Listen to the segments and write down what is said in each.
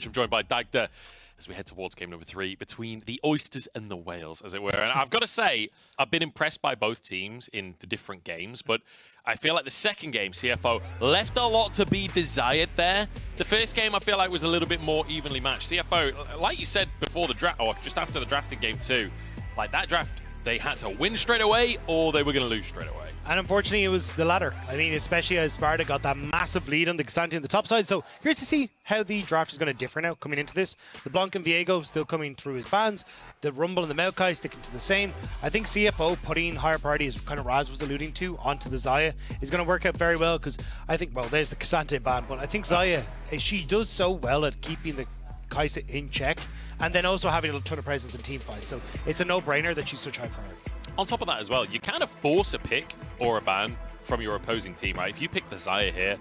I'm joined by Dagda as we head towards game number 3 between the Oysters and the Whales, as it were. And I've got to say, I've been impressed by both teams in the different games, but I feel like the second game, CFO, left a lot to be desired there. The first game, I feel like, was a little bit more evenly matched. CFO, like you said before the draft, or just after the draft in game 2, like that draft, they had to win straight away or they were going to lose straight away. And unfortunately, it was the latter. I mean, especially as Sparta got that massive lead on the Xanthi on the top side. So here's to see how the draft is going to differ now coming into this. The Blanc and Viego still coming through his bans. The Rumble and the Maokai sticking to the same. I think CFO putting higher priority, as kind of Raz was alluding to, onto the Xayah is going to work out very well because I think, well, there's the Xanthi ban, but I think Xayah, she does so well at keeping the Kai'Sa in check and then also having a ton of presence in team fights. So it's a no-brainer that she's such high priority. On top of that as well, you kind of force a pick or a ban from your opposing team, right? If you pick the Xayah here,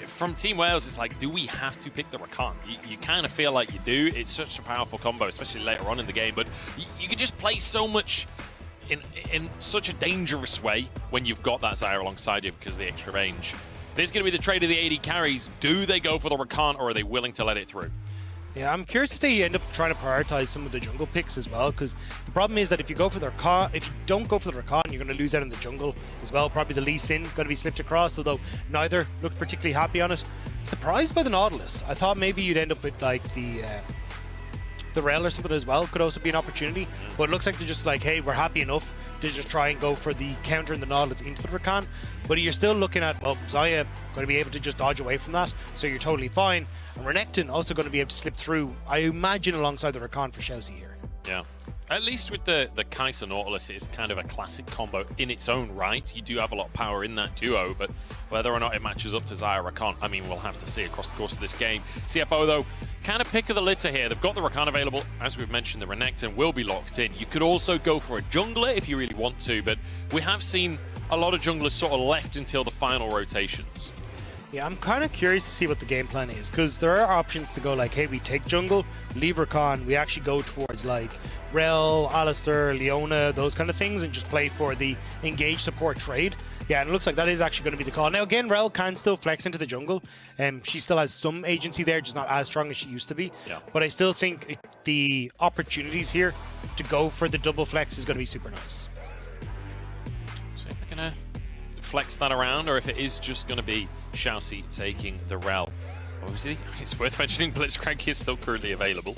from Team Wales, it's like, do we have to pick the Rakan? You kind of feel like you do. It's such a powerful combo, especially later on in the game, but you can just play so much in such a dangerous way when you've got that Xayah alongside you because of the extra range. There's going to be the trade of the AD carries. Do they go for the Rakan or are they willing to let it through? Yeah, I'm curious if they end up trying to prioritize some of the jungle picks as well, because the problem is that if you go for the Rakan, if you don't go for the Rakan, you're going to lose out in the jungle as well. Probably the Lee Sin going to be slipped across, although neither looked particularly happy on it. Surprised by the Nautilus. I thought maybe you'd end up with like the Rel or something as well. Could also be an opportunity, but it looks like they're just like, hey, we're happy enough to just try and go for the counter and the Nautilus into the Rakan. But you're still looking at, well, Xayah going to be able to just dodge away from that, so you're totally fine. And Renekton also going to be able to slip through, I imagine, alongside the Rakan for Xiaozi here. Yeah. At least with the Kai'Sa Nautilus, it's kind of a classic combo in its own right. You do have a lot of power in that duo, but whether or not it matches up to Xayah Rakan, I mean, we'll have to see across the course of this game. CFO, though, kind of pick of the litter here. They've got the Rakan available. As we've mentioned, the Renekton will be locked in. You could also go for a jungler if you really want to, but we have seen a lot of junglers sort of left until the final rotations. Yeah, I'm kind of curious to see what the game plan is, because there are options to go like, hey, we take jungle, leave Rakan, we actually go towards like Rel, Alistair, Leona, those kind of things, and just play for the engage support trade. Yeah, and it looks like that is actually going to be the call. Now again, Rel can still flex into the jungle. She still has some agency there, just not as strong as she used to be. Yeah. But I still think the opportunities here to go for the double flex is going to be super nice. See if they're going to flex that around, or if it is just going to be Xiaozi taking the Rel. Obviously, it's worth mentioning Blitzcrank is still currently available,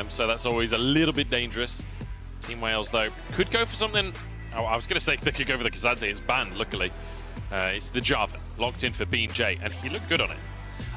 so that's always a little bit dangerous. Team Wales, though, could go for something. Oh, I was going to say they could go for the Xanthi. It's banned, luckily. It's the Jarvan, locked in for B&J, and he looked good on it.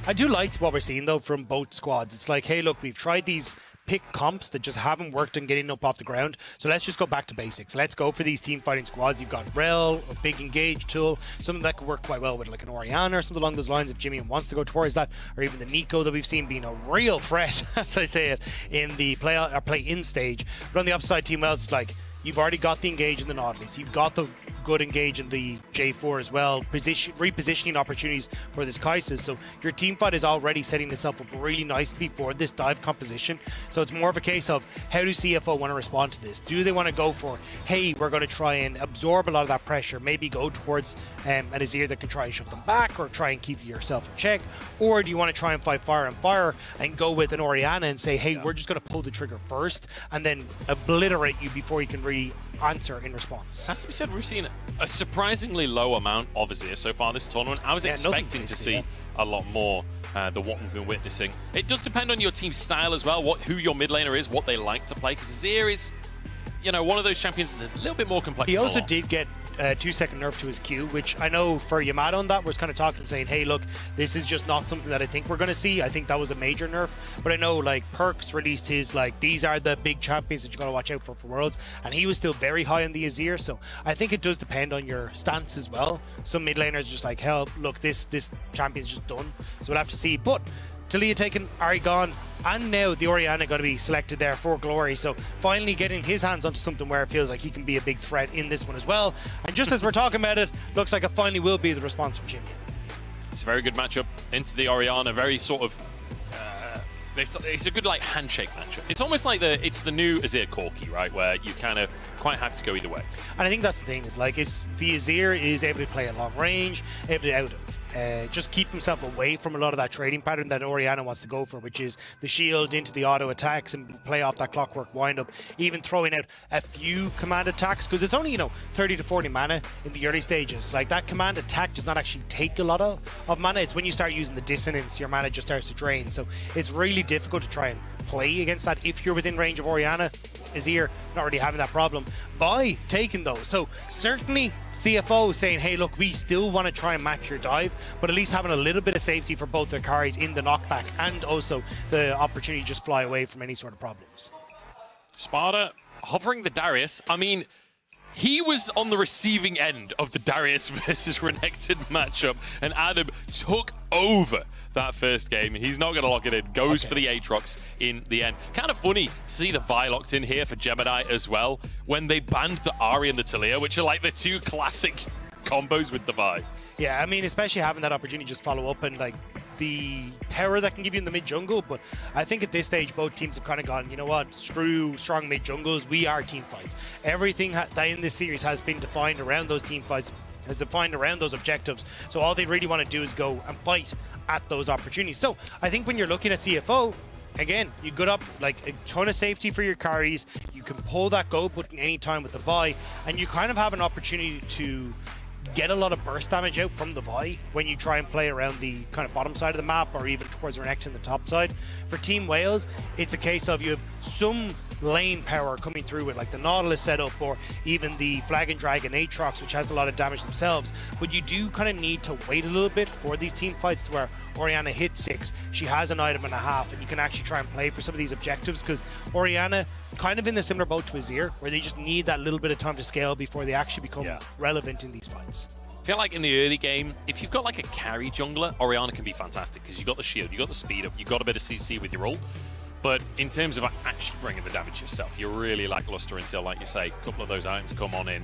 I do like what we're seeing, though, from both squads. It's like, hey, look, we've tried these pick comps that just haven't worked on getting up off the ground. So let's just go back to basics. Let's go for these team fighting squads. You've got Rel, a big engage tool, something that could work quite well with like an Orianna or something along those lines if Jimmy wants to go towards that, or even the Nico that we've seen being a real threat, as I say it, in the play-in stage. But on the upside, Team Wales, it's like, you've already got the engage in the Nautilus. You've got the good engage in the J4 as well. Repositioning opportunities for this Kai'Sa. So your team fight is already setting itself up really nicely for this dive composition. So it's more of a case of, how do CFO want to respond to this? Do they want to go for, hey, we're going to try and absorb a lot of that pressure, maybe go towards an Azir that can try and shove them back or try and keep yourself in check? Or do you want to try and fight fire and fire and go with an Orianna and say, hey, we're just going to pull the trigger first and then obliterate you before you can really answer in response? Has to be said, we've seen a surprisingly low amount of Azir so far this tournament. I was expecting to see a lot more than what we've been witnessing. It does depend on your team's style as well, who your mid laner is, what they like to play, because Azir is, you know, one of those champions that's a little bit more complex. He also did get a 2-second nerf to his Q, which I know for Yamato on that was kind of talking, saying, hey, look, this is just not something that I think we're going to see. I think that was a major nerf. But I know, like, Perks released his, like, these are the big champions that you're going to watch out for Worlds, and he was still very high on the Azir, so I think it does depend on your stance as well. Some mid laners just like, hell, look, this champion's just done, so we'll have to see. But Talia taken, Ari gone, and now the Orianna going to be selected there for Glory. So finally getting his hands onto something where it feels like he can be a big threat in this one as well. And just as we're talking about it, looks like it finally will be the response from Jimmy. It's a very good matchup into the Orianna. Very sort of, it's a good like handshake matchup. It's almost like it's the new Azir Corki, right? Where you kind of quite have to go either way. And I think that's the thing, is like, the Azir is able to play at long range, able to just keep himself away from a lot of that trading pattern that Orianna wants to go for, which is the shield into the auto attacks and play off that clockwork windup, even throwing out a few command attacks, because it's only, 30 to 40 mana in the early stages. Like, that command attack does not actually take a lot of mana. It's when you start using the dissonance, your mana just starts to drain. So it's really difficult to try and play against that if you're within range of Orianna. Azir not really having that problem by taking those. So certainly CFO saying, hey, look, we still want to try and match your dive, but at least having a little bit of safety for both their carries in the knockback and also the opportunity to just fly away from any sort of problems. Sparta hovering the Darius. I mean, he was on the receiving end of the Darius versus Renekton matchup, and Adam took over that first game. He's not going to lock it in. Goes for the Aatrox in the end. Kind of funny to see the Vi locked in here for Gemini as well, when they banned the Ahri and the Talia, which are like the two classic combos with the Vi. Yeah, I mean, especially having that opportunity to just follow up and like the power that can give you in the mid jungle. But I think at this stage, both teams have kind of gone, you know what, screw strong mid jungles. We are team fights. Everything that in this series has been defined around those team fights, has defined around those objectives. So all they really want to do is go and fight at those opportunities. So I think when you're looking at CFO, again, you got up like a ton of safety for your carries. You can pull that go button anytime with the Vi, and you kind of have an opportunity to get a lot of burst damage out from the Vi when you try and play around the kind of bottom side of the map, or even towards Renekton in the top side. For Team Wales, it's a case of you have some lane power coming through with like the Nautilus setup, or even the Flag and Dragon Aatrox, which has a lot of damage themselves. But you do kind of need to wait a little bit for these team fights to where Orianna hits 6, she has an item and a half, and you can actually try and play for some of these objectives, because Orianna kind of in the similar boat to Azir, where they just need that little bit of time to scale before they actually become relevant in these fights. I feel like in the early game, if you've got like a carry jungler, Orianna can be fantastic, because you've got the shield, you've got the speed up, you've got a bit of CC with your ult. But in terms of actually bringing the damage yourself, you're really lackluster until, like you say, a couple of those items come on in.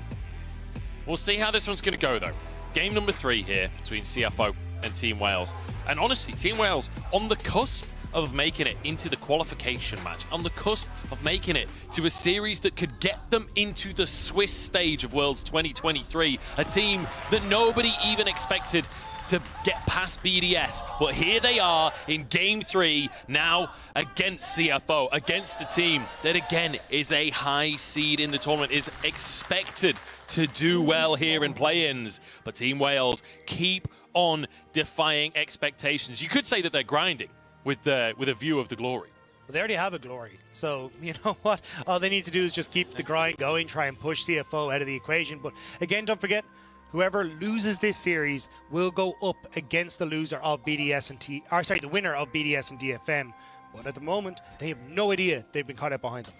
We'll see how this one's going to go, though. Game number 3 here between CFO and Team Wales. And honestly, Team Wales on the cusp of making it into the qualification match, on the cusp of making it to a series that could get them into the Swiss stage of Worlds 2023, a team that nobody even expected to get past BDS, but here they are in Game 3 now against CFO, against a team that again is a high seed in the tournament, is expected to do well here in play-ins, but Team Wales keep on defying expectations. You could say that they're grinding with a view of the glory. Well, they already have a glory, so you know what? All they need to do is just keep the grind going, try and push CFO out of the equation. But again, don't forget, whoever loses this series will go up against the loser of BDS and the winner of BDS and DFM. But at the moment, they have no idea they've been caught up behind them.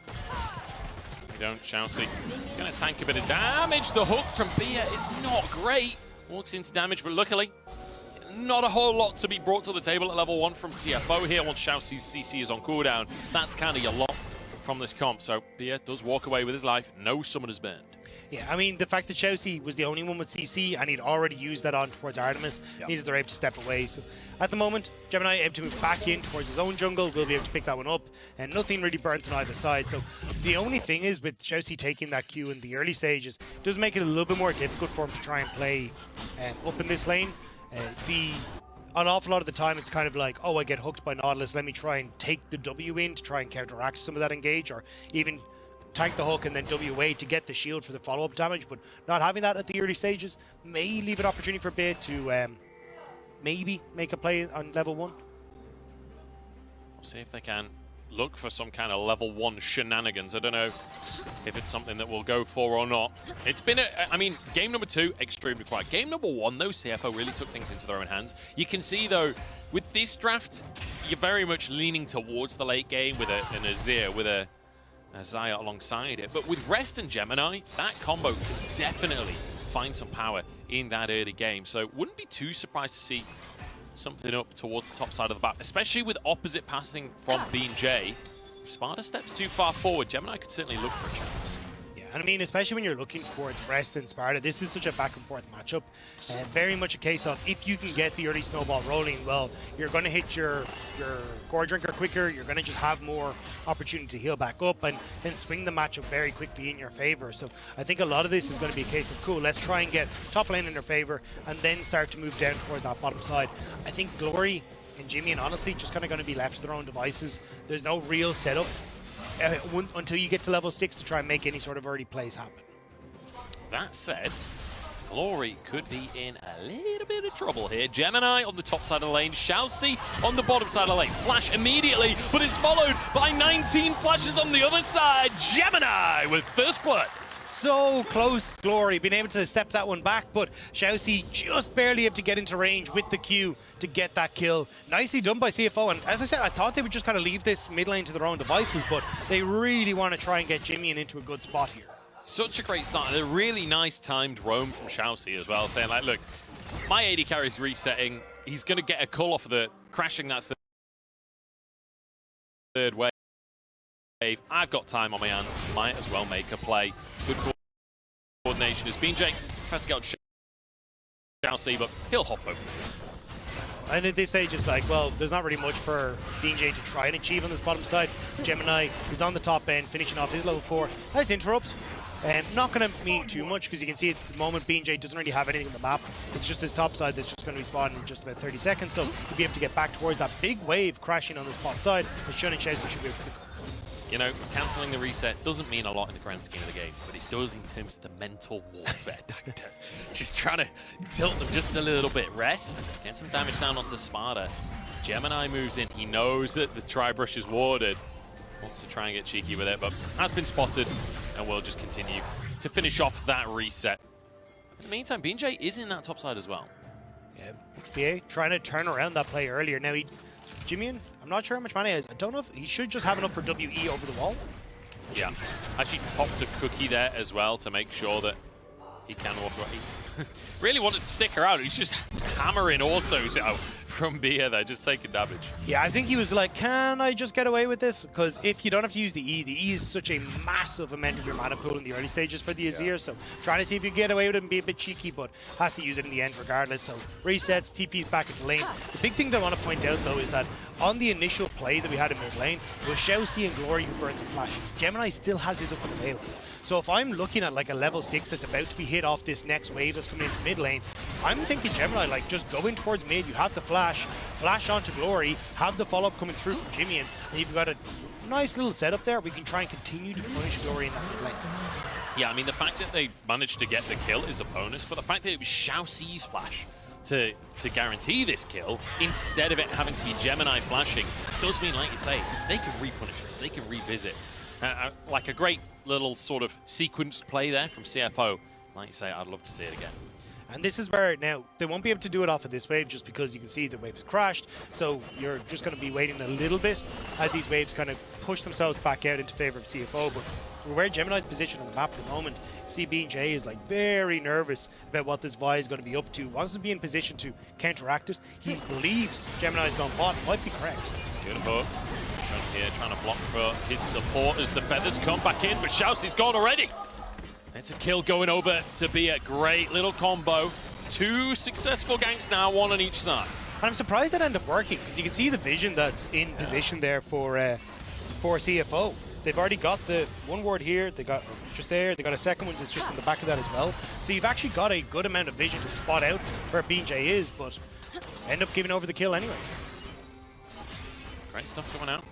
We don't, Chelsea. Gonna tank a bit of damage. The hook from Bia is not great. Walks into damage, but luckily, not a whole lot to be brought to the table at level 1 from CFO here once Chelsea's CC is on cooldown. That's kind of your lot from this comp. So Bia does walk away with his life. No summoner's burned. Yeah, I mean, the fact that Chelsea was the only one with CC and he'd already used that on towards Artemis means that they're able to step away. So at the moment, Gemini able to move back in towards his own jungle, will be able to pick that one up, and nothing really burnt on either side. So the only thing is with Chelsea taking that Q in the early stages, it does make it a little bit more difficult for him to try and play up in this lane. An awful lot of the time, it's kind of like, oh, I get hooked by Nautilus, let me try and take the W in to try and counteract some of that engage, or even tank the hook and then WA to get the shield for the follow-up damage. But not having that at the early stages may leave an opportunity for Bid to maybe make a play on level 1. We'll see if they can look for some kind of level 1 shenanigans. I don't know if it's something that we'll go for or not. It's been, I mean, game number 2, extremely quiet. Game number 1, though, CFO really took things into their own hands. You can see, though, with this draft, you're very much leaning towards the late game with an Azir, with a Zaya alongside it. But with Rest and Gemini, that combo could definitely find some power in that early game. So wouldn't be too surprised to see something up towards the top side of the map, especially with opposite passing from B&J. If Sparta steps too far forward, Gemini could certainly look for a chance. Yeah, And I mean, especially when you're looking towards Brest and Sparta, this is such a back and forth matchup. Very much a case of if you can get the early snowball rolling, well, you're going to hit your core drinker quicker. You're going to just have more opportunity to heal back up and then swing the matchup very quickly in your favor. So I think a lot of this is going to be a case of, cool, let's try and get top lane in their favor and then start to move down towards that bottom side. I think Glory and Jimmy, and honestly, just kind of going to be left to their own devices. There's no real setup until you get to level 6 to try and make any sort of early plays happen. That said, Glory could be in a little bit of trouble here. Gemini on the top side of the lane, Chelsea on the bottom side of the lane. Flash immediately, but it's followed by 19 flashes on the other side. Gemini with first blood. So close, Glory, being able to step that one back, but Chelsea just barely able to get into range with the Q to get that kill. Nicely done by CFO, and as I said, I thought they would just kind of leave this mid lane to their own devices, but they really want to try and get Jimmy into a good spot here. Such a great start, and a really nice timed roam from Chelsea as well, saying like, look, my AD carry's resetting, he's going to get a call off of the crashing that third wave. I've got time on my hands, might as well make a play. Good coordination as BJ tries to get on Chelsea, but he'll hop over. And at this stage, it's like, well, there's not really much for BJ to try and achieve on this bottom side. Gemini is on the top end, finishing off his level 4. Nice interrupt. Not going to mean too much because you can see at the moment BJ doesn't really have anything on the map. It's just his top side that's just going to be spawning in just about 30 seconds. So he'll be able to get back towards that big wave crashing on this bot side. And Shun and Chelsea should be able to pick up. You know, cancelling the reset doesn't mean a lot in the grand scheme of the game, but it does in terms of the mental warfare. Just trying to tilt them just a little bit. Rest, get some damage down onto Sparta. As Gemini moves in, he knows that the tri-brush is warded. Wants to try and get cheeky with it, but has been spotted, and will just continue to finish off that reset. In the meantime, BJ is in that top side as well. Yeah, BA trying to turn around that play earlier. Now, Jimmy, I'm not sure how much mana he has. I don't know if he should just have enough for WE over the wall. Yeah, actually popped a cookie there as well to make sure that he can walk away. Really wanted to stick around. He's just hammering autos out from Bia there, just taking damage. Yeah, I think he was like, can I just get away with this? Because if you don't have to use the E is such a massive amount of your mana pool in the early stages for the Azir. So trying to see if you can get away with it and be a bit cheeky, but has to use it in the end regardless. So resets, TPs back into lane. The big thing that I want to point out though is that on the initial play that we had in mid lane, it was Chelsea and Glory who burnt the flash. Gemini still has his up and available. So if I'm looking at like a level 6 that's about to be hit off this next wave that's coming into mid lane, I'm thinking Gemini, like, just go in towards mid, you have the flash onto Glory, have the follow-up coming through from Jimmy, and you've got a nice little setup there. We can try and continue to punish Glory in that mid lane. Yeah, I mean, the fact that they managed to get the kill is a bonus, but the fact that it was Xiaoxi's flash to guarantee this kill, instead of it having to be Gemini flashing, does mean, like you say, they can repunish this, they can revisit. Like a great little sort of sequenced play there from CFO. Like you say, I'd love to see it again. And this is where, now, they won't be able to do it off of this wave just because you can see the wave has crashed. So you're just going to be waiting a little bit as these waves kind of push themselves back out into favor of CFO. But where Gemini's position on the map at the moment, see BJ is like very nervous about what this Vi is going to be up to. Wants to be in position to counteract it. He believes Gemini's gone bot. Might be correct. It's good hook. Here trying to block for his support as the feathers come back in, but Xiaoxi's gone already. It's a kill going over to be a great little combo. 2 successful ganks now, 1 on each side. And I'm surprised that ended up working because you can see the vision that's in position there for CFO. They've already got the one ward here, they got just there, they got a second one that's just in the back of that as well. So you've actually got a good amount of vision to spot out where BJ is, but end up giving over the kill anyway. Great stuff coming out.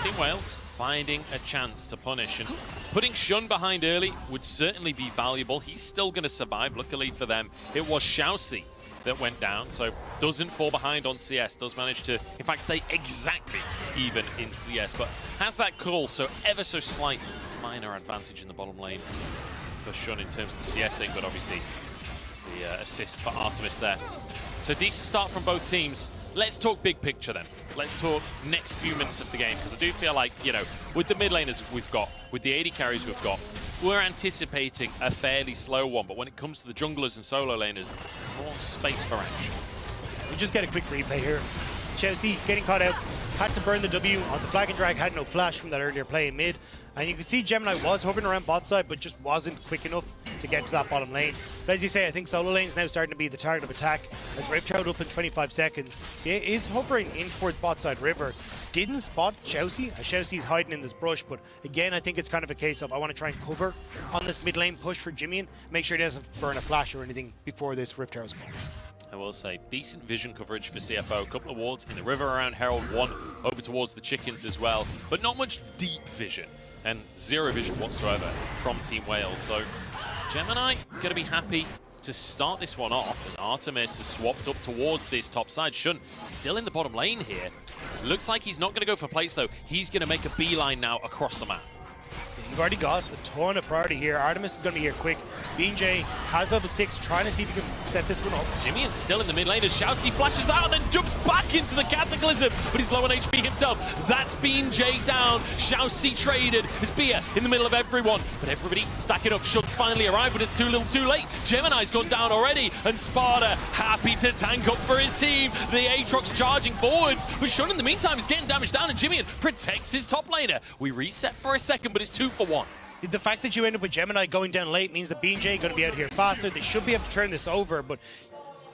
Team Wales finding a chance to punish, and putting Shun behind early would certainly be valuable. He's still going to survive. Luckily for them, it was Xiaoxi that went down, so doesn't fall behind on CS, does manage to, in fact, stay exactly even in CS, but has that call, so ever so slight minor advantage in the bottom lane for Shun in terms of the CSing, but obviously the assist for Artemis there. So decent start from both teams. Let's talk big picture then. Let's talk next few minutes of the game, because I do feel like, you know, with the mid laners we've got, with the AD carries we've got, we're anticipating a fairly slow one, but when it comes to the junglers and solo laners, there's more space for action. We just get a quick replay here. Chelsea getting caught out. had to burn the W on the Flag and Drag, had no flash from that earlier play in mid. And you can see Gemini was hovering around bot side, but just wasn't quick enough to get to that bottom lane. But as you say, I think solo lane's now starting to be the target of attack. As Rift Herald up in 25 seconds, he is hovering in towards bot side river. Didn't spot Chelsea, as Chelsea's hiding in this brush, but again, I think it's kind of a case of I want to try and cover on this mid lane push for Jimmy and make sure he doesn't burn a flash or anything before this Rift Herald spawns. I will say, decent vision coverage for CFO. A couple of wards in the river around Herald, one over towards the chickens as well, but not much deep vision and zero vision whatsoever from Team Wales. So Gemini going to be happy to start this one off as Artemis has swapped up towards this top side. Shun still in the bottom lane here. Looks like he's not going to go for plates though. He's going to make a beeline now across the map. You've already got a ton of priority here. Artemis is going to be here quick. BJ has level 6, trying to see if he can set this one up. Jimmy is still in the mid lane as Shousey flashes out and then jumps back into the Cataclysm, but he's low on HP himself. That's BJ down. Shousey traded. His Bia in the middle of everyone, but everybody stacking up. Shun's finally arrived, but it's too little too late. Gemini's gone down already, and Sparta happy to tank up for his team. The Aatrox charging forwards, but Shun in the meantime is getting damaged down, and Jimmy protects his top laner. We reset for a second, but it's 2 for 1. The fact that you end up with Gemini going down late means that BJ going to be out here faster. They should be able to turn this over, but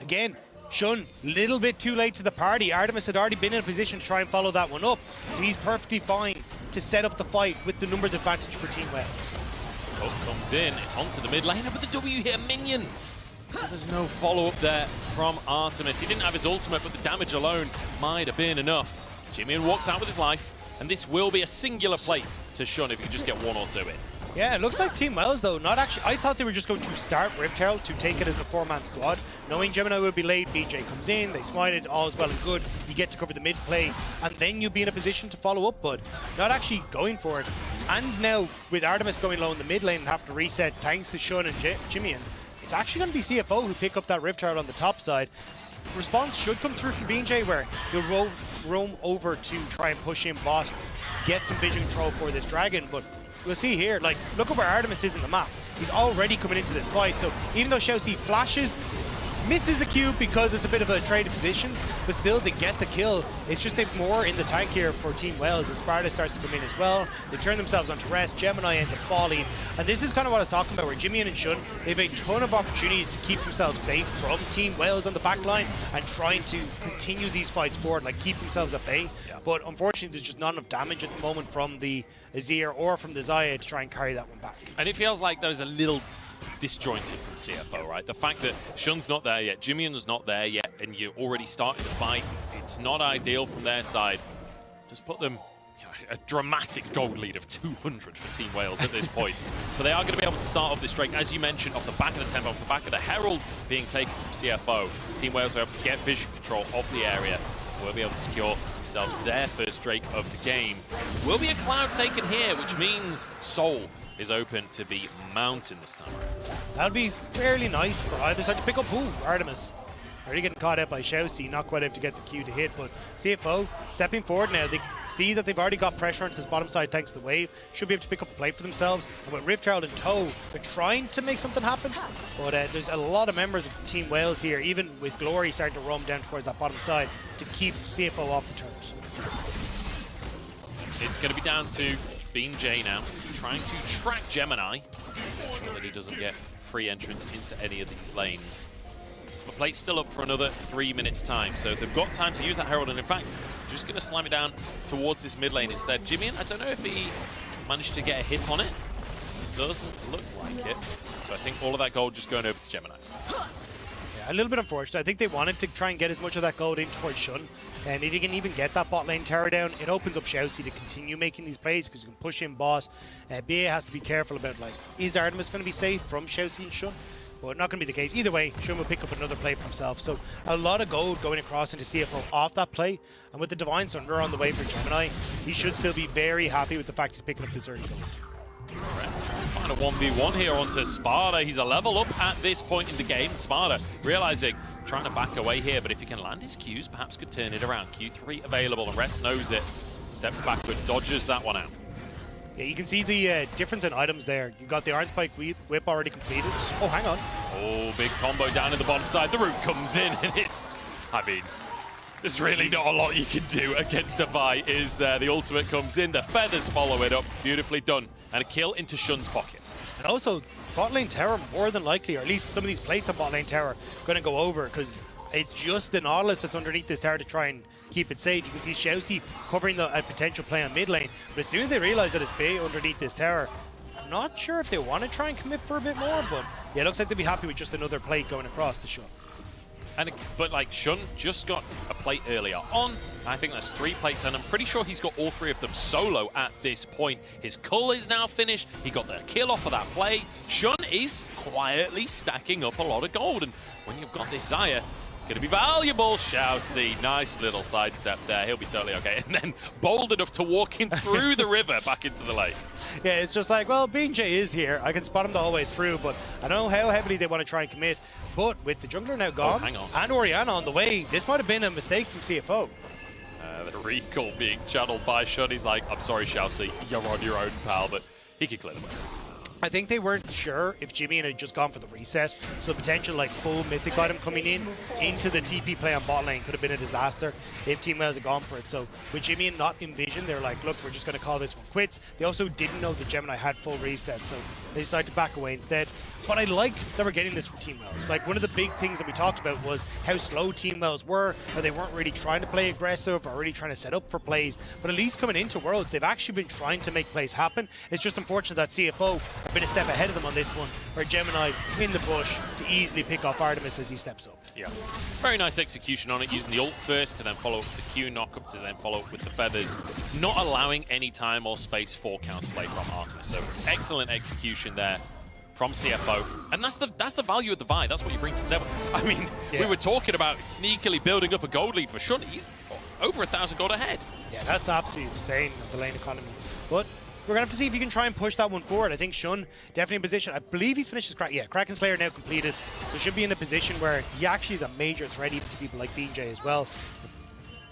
again, Shun, little bit too late to the party. Artemis had already been in a position to try and follow that one up, so he's perfectly fine to set up the fight with the numbers advantage for Team Wales. Hook comes in, it's onto the mid lane, but the W hit a minion. So there's no follow-up there from Artemis. He didn't have his ultimate, but the damage alone might have been enough. Jimmy walks out with his life, and this will be a singular plate to Shun if you can just get 1 or 2 in. Yeah, it looks like Team Wales, though, not actually. I thought they were just going to start Rift Herald to take it as the 4-man squad. Knowing Gemini would be late, BJ comes in, they smite it, all is well and good. You get to cover the mid play, and then you'll be in a position to follow up, but not actually going for it. And now, with Artemis going low in the mid lane and having to reset thanks to Shun and Jimmy, it's actually going to be CFO who pick up that Rift Herald on the top side. Response should come through from BJ, where he'll roam over to try and push in bot, get some vision control for this dragon, but we'll see here, like, look at where Artemis is in the map. He's already coming into this fight, so even though Shousey flashes, misses the Q because it's a bit of a trade of positions, but still they get the kill. It's just they've more in the tank here for Team Wales as Sparta starts to come in as well. They turn themselves onto rest, Gemini ends up falling, and this is kind of what I was talking about, where Jimmy and Shun, they've a ton of opportunities to keep themselves safe from Team Wales on the back line and trying to continue these fights forward, like keep themselves at bay. Yeah. But unfortunately, there's just not enough damage at the moment from the Azir or from the Xayah to try and carry that one back. And it feels like there's a little disjointed from CFO, right? The fact that Shun's not there yet, Jimmy's not there yet, and you're already starting to fight, it's not ideal from their side. Just put them a dramatic gold lead of 200 for Team Wales at this point. But they are going to be able to start off this streak, as you mentioned, off the back of the tempo, off the back of the Herald being taken from CFO. Team Wales are able to get vision control of the area. Will be able to secure themselves their first streak of the game. Will be a cloud taken here, which means Soul is open to be Mountain this time around. That'll be fairly nice for either side to pick up. Ooh, Artemis already getting caught out by Shousey, not quite able to get the Q to hit, but CFO stepping forward now. They see that they've already got pressure onto this bottom side thanks to the wave. Should be able to pick up a plate for themselves. And with Rift Herald in tow, they're trying to make something happen, but there's a lot of members of Team Wales here, even with Glory starting to roam down towards that bottom side to keep CFO off the turns. It's going to be down to Bean J now, trying to track Gemini. Make sure that he doesn't get free entrance into any of these lanes. The plate's still up for another 3 minutes time, so they've got time to use that Herald, and in fact, just going to slam it down towards this mid lane instead. Jimmy, I don't know if he managed to get a hit on it. Doesn't look like it. So I think all of that gold just going over to Gemini. Yeah, a little bit unfortunate. I think they wanted to try and get as much of that gold in towards Shun. And if you can even get that bot lane tower down, it opens up Shousey to continue making these plays because you can push in boss. BA has to be careful about, like, is Artemis going to be safe from Shousey and Shun? But not going to be the case. Either way, Shun will pick up another play for himself. So a lot of gold going across into CFO off that play. And with the Divine Sunder on the way for Gemini, he should still be very happy with the fact he's picking up this early gold. Rest trying to find a 1v1 here onto Sparta. He's a level up at this point in the game. Sparta realizing, trying to back away here, but if he can land his Qs, perhaps could turn it around. Q3 available, and Rest knows it. Steps backward, dodges that one out. Yeah, you can see the difference in items there. You got the Iron Spike whip already completed. Oh, hang on. Oh, big combo down in the bottom side. The root comes in, and it's, I mean, There's really not a lot you can do against a Vi, is there? The ultimate comes in, the feathers follow it up. Beautifully done. And a kill into Shun's pocket. And also, bot lane tower, more than likely, or at least some of these plates on bot lane tower, going to go over, because it's just the Nautilus that's underneath this tower to try and keep it safe. You can see Shousey covering a potential play on mid lane, but as soon as they realize that it's Bay underneath this tower, I'm not sure if they want to try and commit for a bit more, but yeah, it looks like they'll be happy with just another plate going across the Shun. But like Shun just got a plate earlier on. I think that's 3 plates, and I'm pretty sure he's got all 3 of them solo at this point. His cull is now finished. He got the kill off of that play. Shun is quietly stacking up a lot of gold, and when you've got this Xayah, it's going to be valuable. Shousey, nice little sidestep there. He'll be totally okay. And then bold enough to walk in through the river back into the lane. Yeah, it's just like, well, BJ is here. I can spot him the whole way through, but I don't know how heavily they want to try and commit. But with the jungler now gone and Orianna on the way, this might have been a mistake from CFO. The recall being channeled by Shun. He's like, I'm sorry, Shousey, you're on your own, pal, but he can clear the way. I think they weren't sure if Jimmy had just gone for the reset, so potential like full mythic item coming in into the TP play on bot lane could have been a disaster if Team Wales had gone for it. So with Jimmy and not Envision, they're like, look, we're just going to call this one quits. They also didn't know that Gemini had full reset, so they decided to back away instead. But I like that we're getting this from Team Wales. Like, one of the big things that we talked about was how slow Team Wales were, or they weren't really trying to play aggressive or really trying to set up for plays. But at least coming into Worlds, they've actually been trying to make plays happen. It's just unfortunate that CFO have been a step ahead of them on this one, where Gemini in the bush to easily pick off Artemis as he steps up. Yeah, very nice execution on it, using the ult first to then follow up with the Q knock-up to then follow up with the feathers, not allowing any time or space for counterplay from Artemis. So excellent execution there from CFO, and that's the value of the Vi. That's what you bring to the table. I mean, we were talking about sneakily building up a gold lead for Shun. He's over 1,000 gold ahead. Yeah, that's absolutely insane of the lane economy. But we're gonna have to see if he can try and push that one forward. I think Shun definitely in position. I believe he's finished his Kraken Slayer now completed, so should be in a position where he actually is a major threat even to people like BJ as well.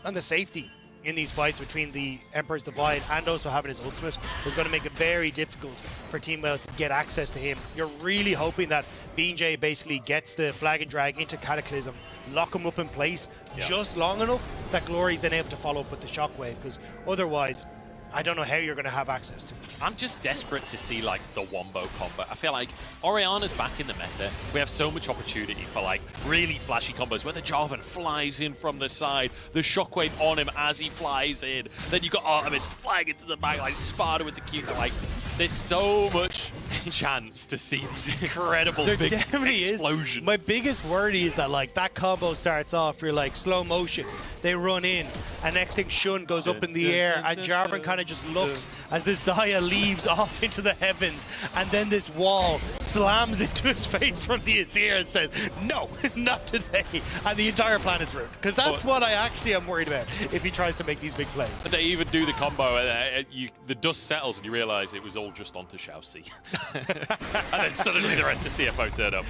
And the safety in these fights between the Emperor's Divide and also having his ultimate is going to make it very difficult for Team Wales to get access to him. You're really hoping that BJ basically gets the flag and drag into Cataclysm, lock him up in place just long enough that Glory's then able to follow up with the Shockwave, because otherwise I don't know how you're going to have access to it. I'm just desperate to see like the Wombo combo. I feel like Orianna's back in the meta. We have so much opportunity for like really flashy combos where the Jarvan flies in from the side, the Shockwave on him as he flies in. Then you got Artemis flying into the back like Sparta with the Q. Like, there's so much chance to see these incredible there big definitely explosions. Is. My biggest worry is that like that combo starts off, you're like slow motion, they run in, and next thing Shun goes up in the air, and Jarvan kind of just looks as the Xayah leaves off into the heavens, and then this wall slams into his face from the Azir and says, no, not today, and the entire planet's ruined. Because that's what I actually am worried about if he tries to make these big plays. They even do the combo, and the dust settles, and you realize it was all just onto Shousey. And then suddenly the rest of CFO turn up.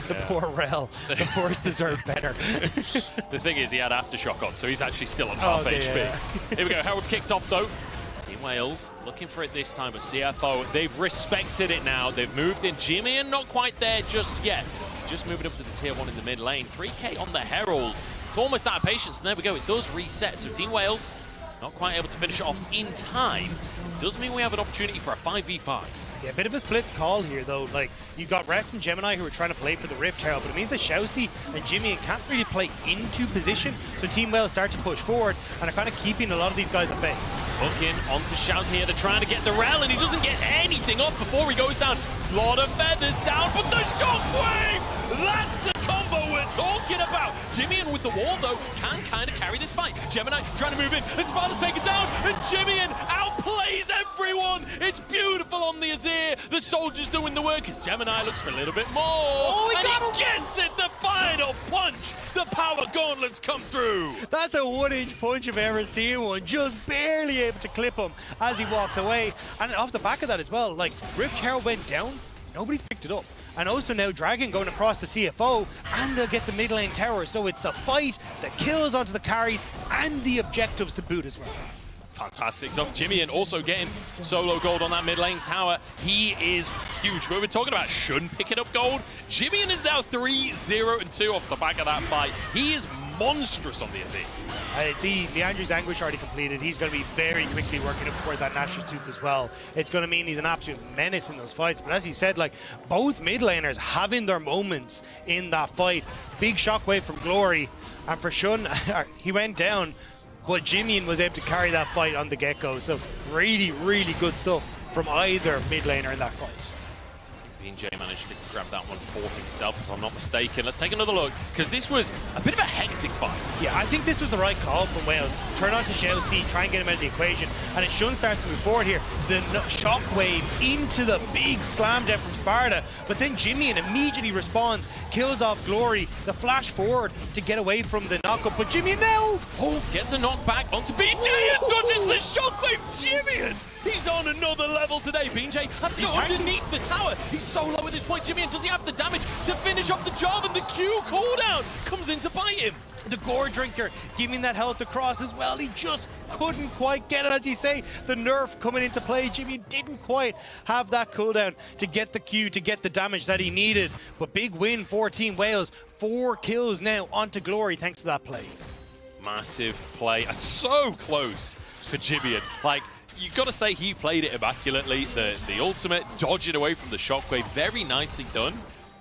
The poor Rel. The Force deserved better. The thing is, he had Aftershock on, so he's actually still on half HP. Yeah. Here we go. Harold kicked off, though. Team Wales looking for it this time with CFO. They've respected it now. They've moved in. Jimmy and not quite there just yet. He's just moving up to the tier 1 in the mid lane. 3k on the Herald. It's almost out of patience, and there we go. It does reset. So Team Wales not quite able to finish it off in time. Does mean we have an opportunity for a 5v5. Yeah, a bit of a split call here, though. Like, you got Rest and Gemini who are trying to play for the Rift Herald, but it means that Shousey and Jimmy can't really play into position, so Team Wales start to push forward and are kind of keeping a lot of these guys at bay. Hooking onto Shousey here. They're trying to get the Rel, and he doesn't get anything off before he goes down. Lot of feathers down, but the Shockwave! That's the combo we're talking about. Jimmy in with the wall, though, can kind of carry this fight. Gemini trying to move in, and Sparta's taken down, and Jimmy outplays everyone. It's beautiful on the Azir. The soldier's doing the work as Gemini looks for a little bit more. Oh, he gets it, the final punch. The power gauntlets come through. That's a 1-inch punch if I've ever seen one. Just barely able to clip him as he walks away. And off the back of that as well, like, Rift Herald went down, nobody's picked it up. And also now Dragon going across the CFO, and they'll get the mid lane tower. So it's the fight, the kills onto the carries, and the objectives to boot as well. Fantastic stuff. Jimmy and also getting solo gold on that mid lane tower. He is huge. We were talking about Shun picking up gold. Jimmy is now 3-0-2 off the back of that fight. He is monstrous on the Azir. The Leandri's Anguish already completed. He's going to be very quickly working up towards that Nashor's Tooth as well. It's going to mean he's an absolute menace in those fights. But as he said, like, both mid laners having their moments in that fight. Big shockwave from Glory, and for Shun, he went down, but Jimmy was able to carry that fight on the get-go. So really, really good stuff from either mid laner in that fight. BJ managed to grab that one for himself, if I'm not mistaken. Let's take another look, because this was a bit of a hectic fight. Yeah, I think this was the right call from Wales. Turn on to Shell C, try and get him out of the equation. And as Shun starts to move forward here, the shockwave into the big slam down from Sparta. But then Jimmy immediately responds, kills off Glory, the flash forward to get away from the knockup. But Jimmy now! Oh, gets a knockback onto BJ and dodges the shockwave. Jimmy! He's on another level today. BJ has to go underneath the tower. He's so low at this point. Jimmy, and does he have the damage to finish off the job? And the Q cooldown comes in to bite him. The Gore Drinker giving that health across as well. He just couldn't quite get it. As you say, the nerf coming into play. Jimmy didn't quite have that cooldown to get the Q, to get the damage that he needed. But big win for Team Wales. 4 kills now onto Glory thanks to that play. Massive play, and so close for Jimmy. Like, you got to say he played it immaculately. The ultimate, dodging away from the shockwave, very nicely done.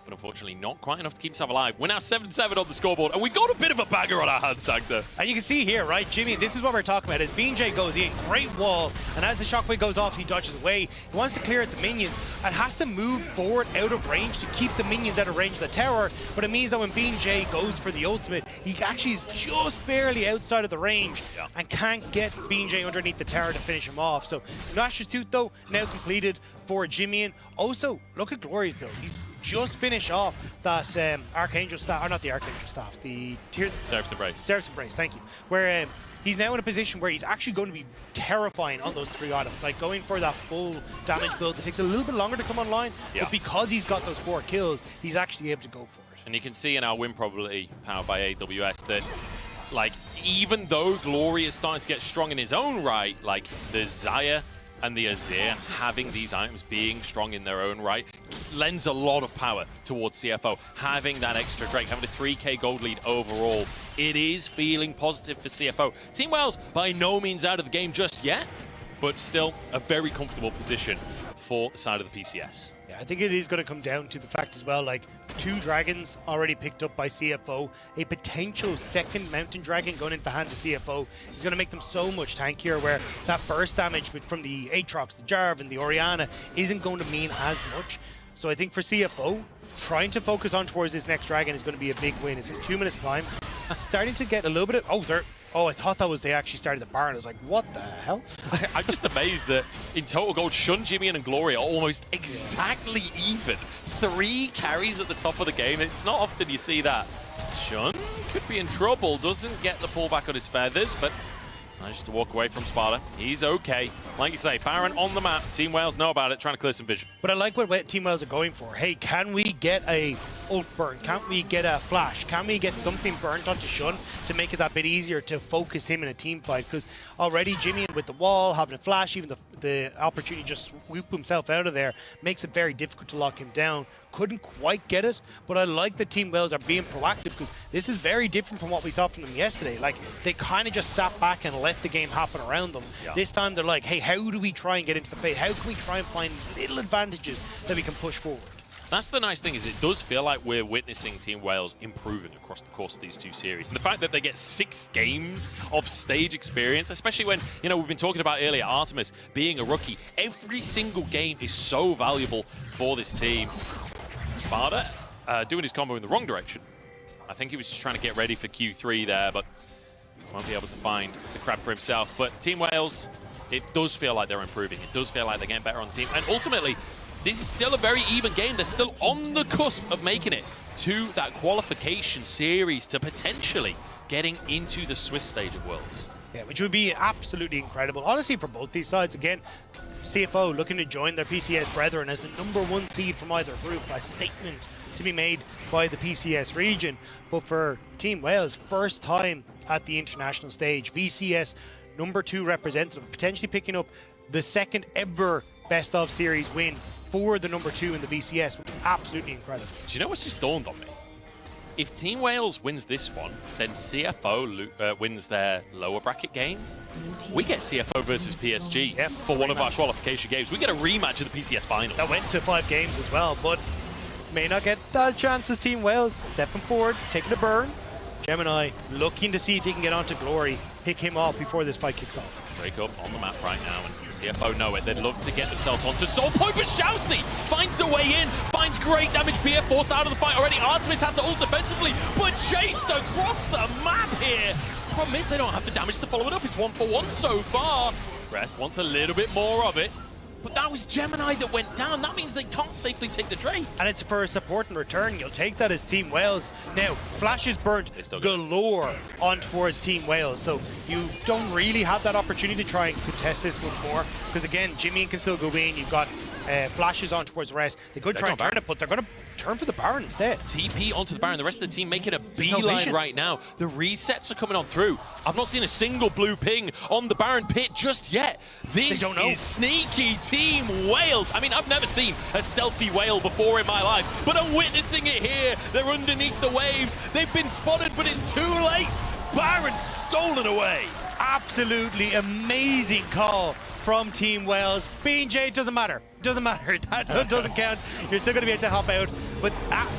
But unfortunately not quite enough to keep himself alive. We're now 7-7 on the scoreboard, and we got a bit of a bagger on our hands, Dagda. And you can see here, right, Jimmy, this is what we're talking about, as BJ goes in, great wall, and as the shockwave goes off, he dodges away. He wants to clear out the minions, and has to move forward out of range to keep the minions out of range of the tower, but it means that when BJ goes for the ultimate, he actually is just barely outside of the range, and can't get BJ underneath the tower to finish him off. So, Nashor's Tooth, though, now completed for Jimmy. Also, look at Glory's build. He's just finished off that Archangel staff, or not the Archangel staff, the Seraph's Embrace. Seraph's Embrace, thank you. Where he's now in a position where he's actually going to be terrifying on those 3 items, like going for that full damage build that takes a little bit longer to come online, but because he's got those 4 kills, he's actually able to go for it. And you can see in our win probability powered by AWS that, like, even though Glory is starting to get strong in his own right, like the Xayah and the Azir having these items being strong in their own right lends a lot of power towards CFO. Having that extra Drake, having a 3k gold lead overall, it is feeling positive for CFO. Team Wales by no means out of the game just yet, but still a very comfortable position for the side of the PCS. Yeah, I think it is going to come down to the fact as well, like 2 dragons already picked up by CFO, a potential second mountain dragon going into the hands of CFO is going to make them so much tankier, where that burst damage from the Aatrox, the Jarv and the Orianna isn't going to mean as much. So I think for CFO, trying to focus on towards this next dragon is going to be a big win. It's in 2 minutes time. Starting to get a little bit of... Oh, I thought that was they actually started the Baron. I was like, what the hell? I'm just amazed that in total gold, Shun, Jimmy, and Glory are almost exactly even. 3 carries at the top of the game. It's not often you see that. Shun could be in trouble. Doesn't get the pullback on his feathers, but manages to walk away from Sparta. He's okay. Like you say, Baron on the map. Team Wales know about it, trying to clear some vision. But I like what Team Wales are going for. Hey, can we get a ult burn? Can't we get a flash? Can we get something burnt onto Shun to make it that bit easier to focus him in a team fight? Because already Jimmy with the wall, having a flash, even the opportunity to just swoop himself out of there makes it very difficult to lock him down. Couldn't quite get it, but I like that Team Wales are being proactive, because this is very different from what we saw from them yesterday. Like, they kind of just sat back and let the game happen around them. This time they're like, hey, how do we try and get into the fight? How can we try and find little advantages that we can push forward? That's the nice thing, is it does feel like we're witnessing Team Wales improving across the course of these 2 series. And the fact that they get 6 games of stage experience, especially when, you know, we've been talking about earlier, Artemis being a rookie, every single game is so valuable for this team. Sparta doing his combo in the wrong direction. I think he was just trying to get ready for Q3 there, but won't be able to find the crab for himself. But Team Wales, it does feel like they're improving. It does feel like they're getting better on the team. And ultimately, this is still a very even game. They're still on the cusp of making it to that qualification series, to potentially getting into the Swiss stage of Worlds. Yeah, which would be absolutely incredible. Honestly, for both these sides, again, CFO looking to join their PCS brethren as the #1 seed from either group, a statement to be made by the PCS region. But for Team Wales, first time at the international stage, VCS #2 representative, potentially picking up the 2nd ever best of series win for the #2 in the VCS, which is absolutely incredible. Do you know what's just dawned on me? If Team Wales wins this one, then CFO wins their lower bracket game. We get CFO versus PSG for one of our qualification games. We get a rematch of the PCS finals. That went to 5 games as well, but may not get that chance as Team Wales. Stepping forward, taking a burn. Gemini looking to see if he can get onto Glory, pick him off before this fight kicks off. Break up on the map right now, and CFO know it. They'd love to get themselves onto Soul Point, but Chelsea finds a way in, finds great damage here, forced out of the fight already. Artemis has to ult defensively, but chased across the map here. Problem is they don't have the damage to follow it up. It's 1-for-1 so far. Rest wants a little bit more of it. But that was Gemini that went down. That means they can't safely take the Drake. And it's for a support and return. You'll take that as Team Wales. Now, Flash is burnt galore on towards Team Wales. So you don't really have that opportunity to try and contest this once more. Because again, Jimmy can still go in. You've got flashes on towards Rest. They could try and turn it, but they're going to turn for the Baron instead. TP onto the Baron. The rest of the team making a beeline right now. The resets are coming on through. I've not seen a single blue ping on the Baron pit just yet. This is sneaky Team Wales. I mean, I've never seen a stealthy whale before in my life, but I'm witnessing it here. They're underneath the waves. They've been spotted, but it's too late. Baron stolen away. Absolutely amazing call from Team Wales. BJ, doesn't matter. Doesn't matter. That doesn't count. You're still going to be able to hop out. But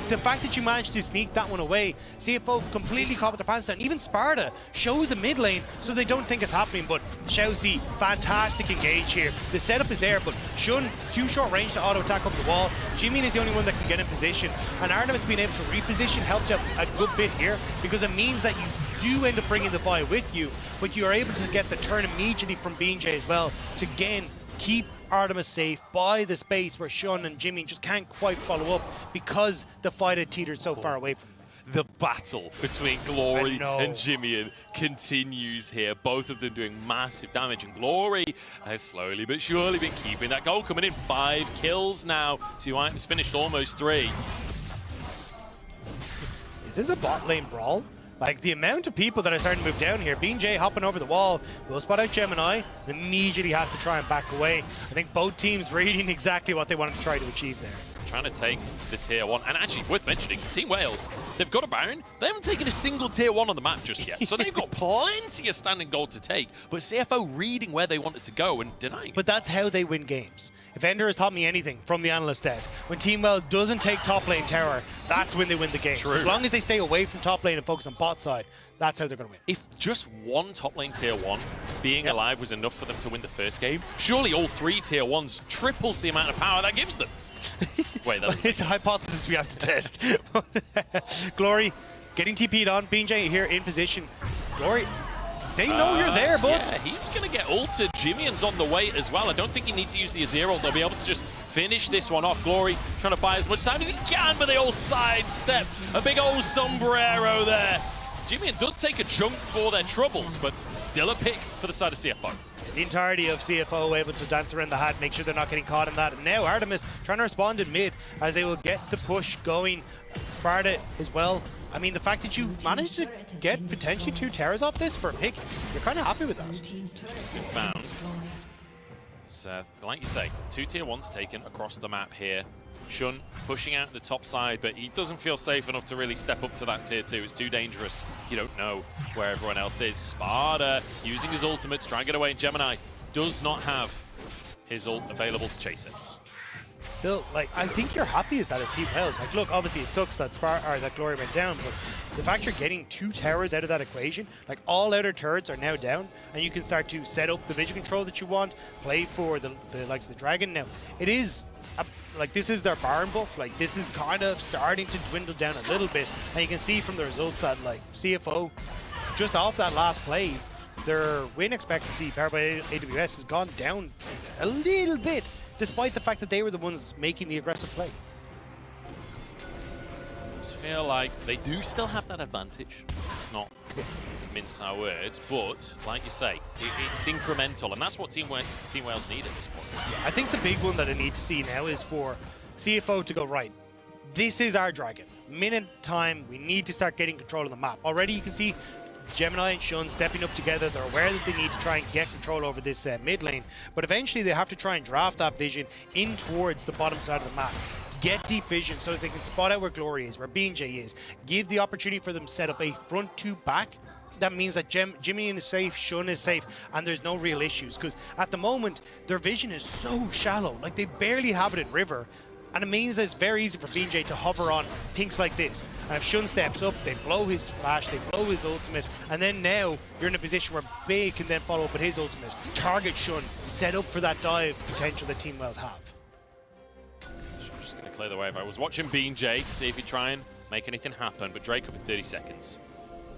the fact that you managed to sneak that one away, CFO completely caught with their pants down. Even Sparta shows a mid lane so they don't think it's happening. But Chelsea, fantastic engage here. The setup is there, but Shun, too short range to auto attack up the wall. Jimin is the only one that can get in position. And Artemis being able to reposition helps out a good bit here because it means that you do end up bringing the buy with you, but you are able to get the turn immediately from BJ as well to again keep Artemis safe by the space where Shun and Jimmy just can't quite follow up because the fight had teetered so far away from them. The battle between Glory and Jimmy continues here. Both of them doing massive damage, and Glory has slowly but surely been keeping that goal coming in. 5 kills now. 2 items finished, almost 3. Is this a bot lane brawl? Like, the amount of people that are starting to move down here. BJ hopping over the wall, will spot out Gemini, and immediately has to try and back away. I think both teams reading exactly what they wanted to try to achieve there. Trying to take the tier 1, and actually worth mentioning, Team Wales, they've got a Baron. They haven't taken a single tier 1 on the map just yet, so they've got plenty of standing gold to take, but CFO reading where they wanted to go and denying. But that's how they win games. If Ender has taught me anything from the analyst desk, when Team Wales doesn't take top lane tower, that's when they win the game. So as long as they stay away from top lane and focus on bot side, that's how they're going to win. If just one top lane tier 1 being alive was enough for them to win the first game, surely all 3 tier 1s triples the amount of power that gives them. Wait, it's a hypothesis we have to test. Glory getting TP'd on. BJ here in position. Glory, they know you're there, bud. Yeah, he's going to get ulted. Jimmy's on the way as well. I don't think he needs to use the Azir ult. They'll be able to just finish this one off. Glory trying to buy as much time as he can, but they all sidestep. A big old sombrero there. Jimmy does take a chunk for their troubles, but still a pick for the side of CFO. The entirety of CFO able to dance around the hat, make sure they're not getting caught in that. And now Artemis trying to respond in mid as they will get the push going. Sparta as well. I mean, the fact that you managed to get potentially 2 towers off this for a pick, you're kind of happy with that. It's been found. So, like you say, 2 tier 1s taken across the map here. Shun pushing out the top side, but he doesn't feel safe enough to really step up to that tier 2. It's too dangerous. You don't know where everyone else is. Sparta using his ultimate to try and get away, and Gemini does not have his ult available to chase it. Still, like, I think you're happy as that as Team Wales. Like, look, obviously it sucks that that Glory went down, but the fact you're getting 2 towers out of that equation, like all outer turrets are now down, and you can start to set up the vision control that you want, play for the likes of the Dragon. Now, it is like, this is their Baron buff. Like, this is kind of starting to dwindle down a little bit, and you can see from the results that, like, CFO, just off that last play, their win expectancy powered by AWS has gone down a little bit, despite the fact that they were the ones making the aggressive play. It does feel like they do still have that advantage. It's not mince our words, but like you say, it's incremental, and that's what Team Wales need at this point. Yeah, I think the big one that I need to see now is for CFO to go, right, this is our Dragon. Minute time, we need to start getting control of the map. Already you can see Gemini and Shun stepping up together. They're aware that they need to try and get control over this mid lane, but eventually they have to try and draft that vision in towards the bottom side of the map. get deep vision so that they can spot out where Glory is, where BJ is, give the opportunity for them to set up a front to back. That means that Jimmy is safe, Shun is safe, and there's no real issues. Because at the moment, their vision is so shallow. Like, they barely have it in River. And it means that it's very easy for BJ to hover on pinks like this. And if Shun steps up, they blow his flash, they blow his ultimate. And then now, you're in a position where Bay can then follow up with his ultimate. Target Shun, set up for that dive potential that Team Wells have. Just going to clear the way. I was watching BJ to see if he'd try and make anything happen, but Drake up in 30 seconds.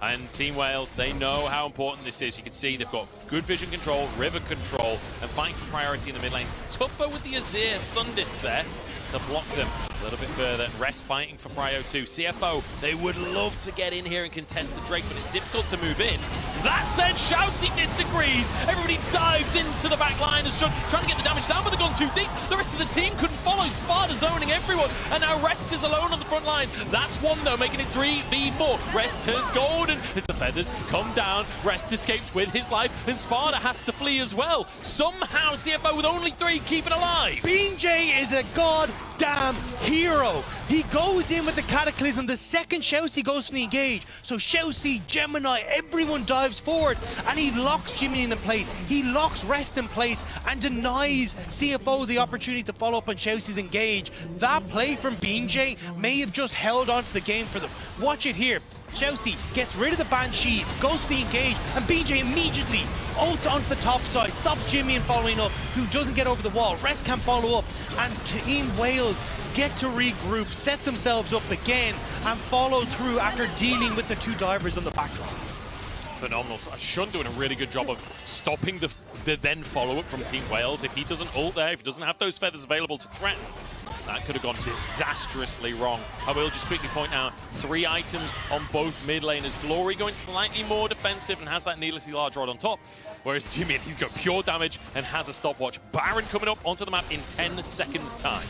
And Team Wales, they know how important this is. You can see they've got good vision control, river control, and fighting for priority in the mid lane. It's tougher with the Azir Sundisk there to block them a little bit further. Rest fighting for Prio 2. CFO, they would love to get in here and contest the Drake, but it's difficult to move in. That said, Shousey disagrees. Everybody dives into the back line as Shun trying to get the damage down, but they've gone too deep. The rest of the team couldn't follow. Sparta zoning everyone, and now Rest is alone on the front line. That's one though, making it 3v4. Rest turns golden as the feathers come down. Rest escapes with his life, and Sparta has to flee as well. Somehow CFO with only 3 keep it alive. BJ is a goddamn hero. He goes in with the Cataclysm the second Shousey goes from the engage. So Shousey, Gemini, everyone dives forward, and he locks Jimmy in place. He locks Rest in place and denies CFO the opportunity to follow up on Shousey's engage. That play from BJ may have just held on to the game for them. Watch it here. Shousey gets rid of the Banshees, goes to the engage, and BJ immediately ults onto the top side, stops Jimmy in following up, who doesn't get over the wall. Rest can follow up, and Team Wales get to regroup, set themselves up again, and follow through after dealing with the 2 divers on the backdrop. Phenomenal. Shun doing a really good job of stopping the then follow-up from Team Wales. If he doesn't ult there, if he doesn't have those feathers available to threaten, that could have gone disastrously wrong. I will just quickly point out 3 items on both mid laners. Glory going slightly more defensive and has that needlessly large rod on top, whereas Jimmy, he's got pure damage and has a stopwatch. Baron coming up onto the map in 10 seconds time.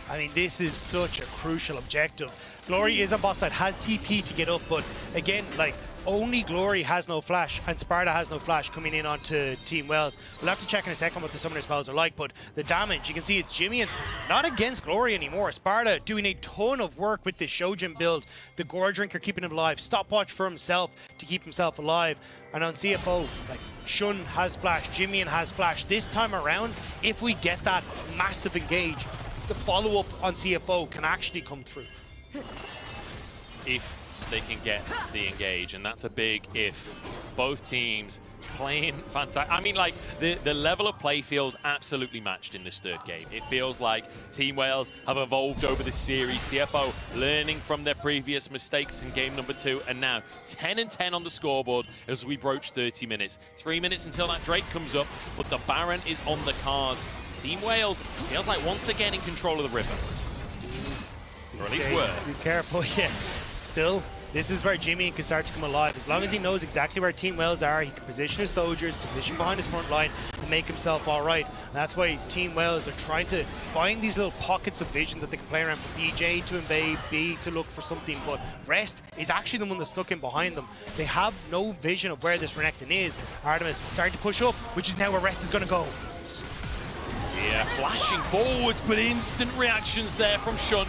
I mean, this is such a crucial objective. Glory is on bot side, has TP to get up, but again, like, only Glory has no flash, and Sparta has no flash coming in onto Team Wells. We'll have to check in a second what the summoner spells are like, but the damage, you can see it's Jimmy and not against Glory anymore. Sparta doing a ton of work with this Shojin build. The Gore Drinker keeping him alive, stopwatch for himself to keep himself alive. And on CFO, like, Shun has flash, Jimmy has flash. This time around, if we get that massive engage, the follow-up on CFO can actually come through. If they can get the engage, and that's a big if. Both teams playing fantastic. I mean, like, the level of play feels absolutely matched in this 3rd game. It feels like Team Wales have evolved over the series. CFO learning from their previous mistakes in game number 2, and now 10 and 10 on the scoreboard as we broach 30 minutes. 3 minutes until that Drake comes up, but the Baron is on the cards. Team Wales feels like once again in control of the river. Or at least were. Be careful, yeah. Still, this is where Jimmy can start to come alive. As long as he knows exactly where Team Wales are, he can position his soldiers, position behind his front line, and make himself all right. And that's why Team Wales are trying to find these little pockets of vision that they can play around for BJ to invade, B to look for something. But Rest is actually the one that's snuck in behind them. They have no vision of where this Renekton is. Artemis starting to push up, which is now where Rest is going to go. Yeah, flashing forwards, but instant reactions there from Shun.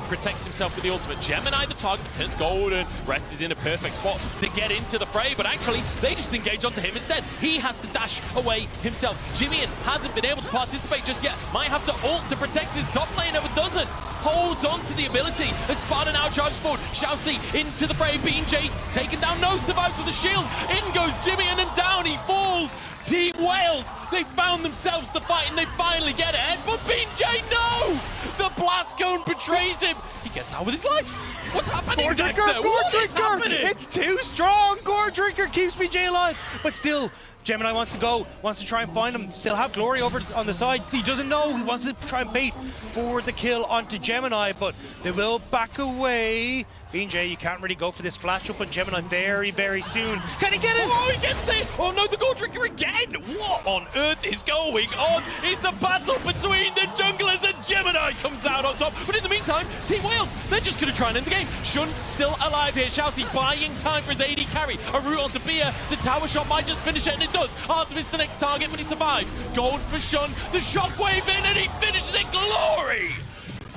Protects himself with the ultimate. Gemini, the target, turns golden. Rest is in a perfect spot to get into the fray, but actually, they just engage onto him instead. He has to dash away himself. Jimmy hasn't been able to participate just yet. Might have to ult to protect his top laner, but doesn't. Holds on to the ability as Sparta now charges forward. Shousey into the fray. BJ taken down. No survives with the shield. In goes Jimmy, and then down he falls. Team Wales, they found themselves the fight, and they finally get ahead. But BJ, no! The blast cone betrays him. He gets out with his life. What's happening? Gore Drinker! Gore Drinker! It's too strong! Gore Drinker keeps BJ alive. But still, Gemini wants to go, wants to try and find him, still have Glory over on the side. He doesn't know, he wants to try and bait for the kill onto Gemini, but they will back away. BJ, you can't really go for this flash up on Gemini very, very soon. Can he get it? Oh, he gets it! Oh no, the Gold Drinker again! What on earth is going on? It's a battle between the junglers, and Gemini comes out on top. But in the meantime, Team Wales, they're just going to try and end the game. Shun still alive here. Shousey buying time for his AD carry. A route onto Bia. The tower shot might just finish it, and it does. Artemis the next target, but he survives. Gold for Shun. The shockwave in, and he finishes it. Glory!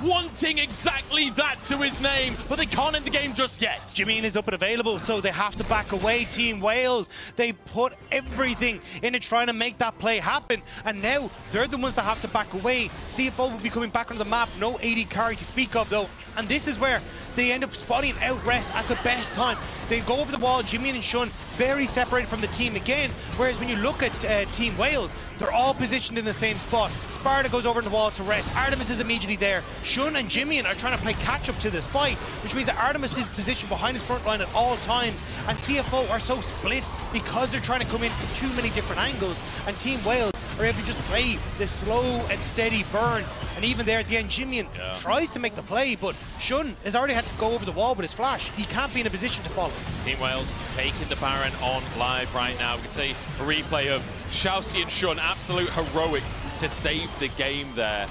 wanting exactly that to his name, but they can't end the game just yet. Jameen is up and available, so they have to back away. Team Wales, they put everything into trying to make that play happen, and now they're the ones that have to back away. CFO will be coming back onto the map, no AD carry to speak of though, and this is where they end up spotting out Rest at the best time. They go over the wall, Jameen and Shun very separated from the team again, whereas when you look at Team Wales, they're all positioned in the same spot. Sparta goes over the wall to Rest. Artemis is immediately there. Shun and Jimmy are trying to play catch up to this fight, which means that Artemis is positioned behind his front line at all times, and CFO are so split because they're trying to come in from too many different angles, and Team Wales are able to just play this slow and steady burn. And even there at the end, Jimmy tries to make the play, but Shun has already had to go over the wall with his flash. He can't be in a position to follow. Team Wales taking the Baron on live right now. We can see a replay of Xiaoxi and Shun, absolute heroics to save the game there.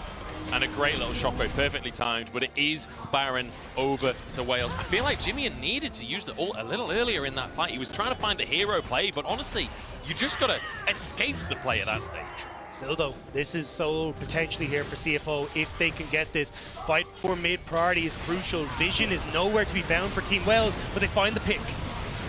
And a great little shockwave, perfectly timed, but it is Baron over to Wales. I feel like Jimmy needed to use the ult a little earlier in that fight. He was trying to find the hero play, but honestly, you just got to escape the play at that stage. Still though, this is so potentially here for CFO if they can get this. Fight for mid priority is crucial. Vision is nowhere to be found for Team Wales, but they find the pick.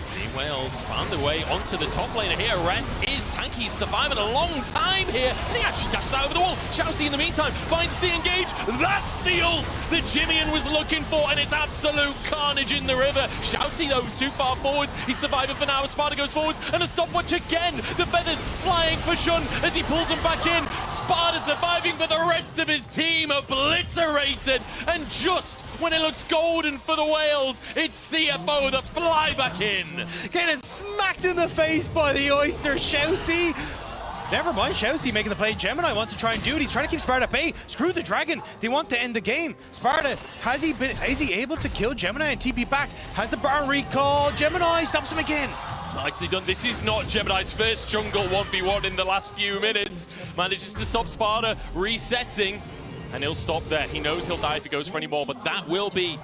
Team Wales found their way onto the top laner here. Rest is tanky. He's surviving a long time here. And he actually dashes out over the wall. Xiaoxi in the meantime finds the engage. That's the ult that Jimmian was looking for, and it's absolute carnage in the river. Xiaoxi though is too far forwards. He's surviving for now. Sparta goes forwards and a stopwatch again. The feathers flying for Shun as he pulls him back in. Sparta surviving, but the rest of his team obliterated. And just when it looks golden for the Wales, it's CFO that fly back in. Getting smacked in the face by the Oyster. Xiaoxi. Never mind, Xiaoxi making the play. Gemini wants to try and do it. He's trying to keep Sparta at bay. Screw the dragon. They want to end the game. Sparta, is he able to kill Gemini and TP back? Has the Baron recall. Gemini stops him again. Nicely done. This is not Gemini's first jungle 1v1 in the last few minutes. Manages to stop Sparta resetting, and he'll stop there. He knows he'll die if he goes for any more, but that will be...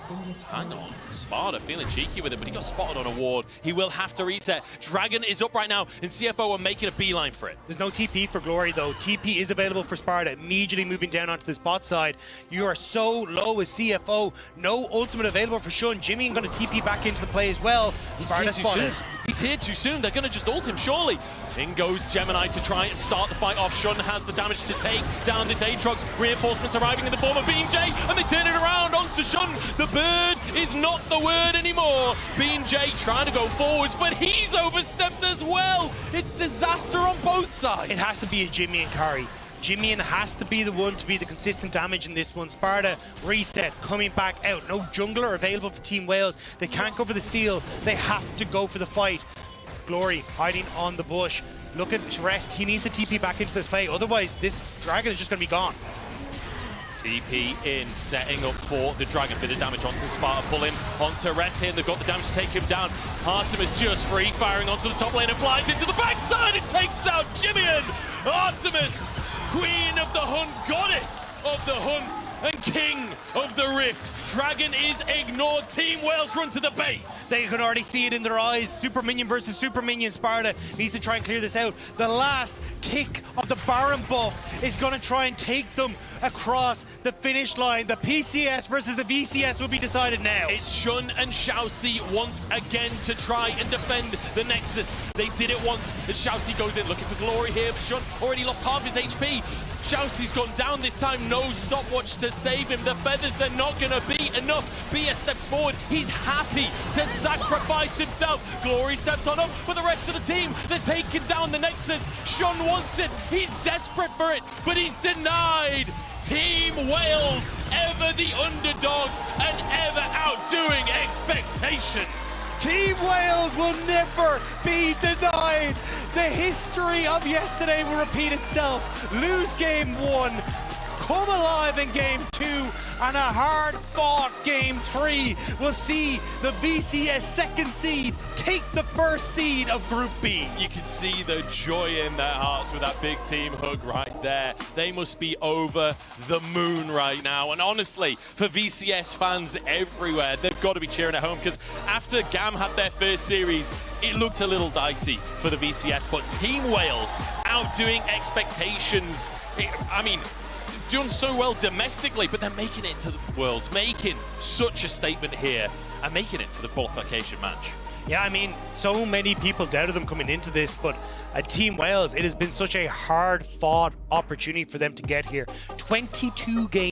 Hang on. Sparta feeling cheeky with it, but he got spotted on a ward. He will have to reset. Dragon is up right now, and CFO are making a beeline for it. There's no TP for Glory, though. TP is available for Sparta, immediately moving down onto this bot side. You are so low as CFO. No ultimate available for Shun. Jimmy going to TP back into the play as well. He's here too soon. He's here too soon. They're going to just ult him, surely. In goes Gemini to try and start the fight off. Shun has the damage to take down this Aatrox. Reinforcements arriving in the form of BJ, and they turn it around onto Shun. The bird is not the word anymore. BJ trying to go forwards, but he's overstepped as well. It's disaster on both sides. It has to be a Jimmy and carry. Jimmy has to be the one to be the consistent damage in this one. Sparta reset, coming back out. No jungler available for Team Wales. They can't go for the steal. They have to go for the fight. Glory hiding on the bush. Look at Rest. He needs to TP back into this play. Otherwise, this dragon is just going to be gone. TP in, setting up for the dragon. Bit of damage onto Sparta, pulling onto Rest here. They've got the damage to take him down. Artemis just free firing onto the top lane and flies into the backside and takes out Jimmian. Artemis, queen of the hunt, goddess of the hunt, and king of the rift. Dragon is ignored. Team Wales run to the base. They can already see it in their eyes. Super minion versus super minion. Sparta needs to try and clear this out. The last tick of the Baron buff is going to try and take them across the finish line. The PCS versus the VCS will be decided now. It's Shun and Xiaoxi once again to try and defend the Nexus. They did it once as Xiaoxi goes in looking for glory here, but Shun already lost half his HP. Xiaoxi's gone down this time, no stopwatch to save him. The feathers, they're not gonna be enough. BS steps forward, he's happy to sacrifice himself. Glory steps on up, but the rest of the team, they're taking down the Nexus. Shun wants it, he's desperate for it, but he's denied. Team Wales, ever the underdog and ever outdoing expectations. Team Wales will never be denied. The history of yesterday will repeat itself. Lose game 1, come alive in game 2, and a hard-fought game 3 will see the VCS second seed take the first seed of Group B. You can see the joy in their hearts with that big team hug right there. They must be over the moon right now. And honestly, for VCS fans everywhere, they've got to be cheering at home, because after GAM had their first series, it looked a little dicey for the VCS, but Team Wales outdoing expectations. I mean, done so well domestically, but they're making it to the Worlds, making such a statement here, and making it to the qualification match. Yeah, I mean, so many people doubted them coming into this, but at Team Wales, it has been such a hard-fought opportunity for them to get here. 22 games.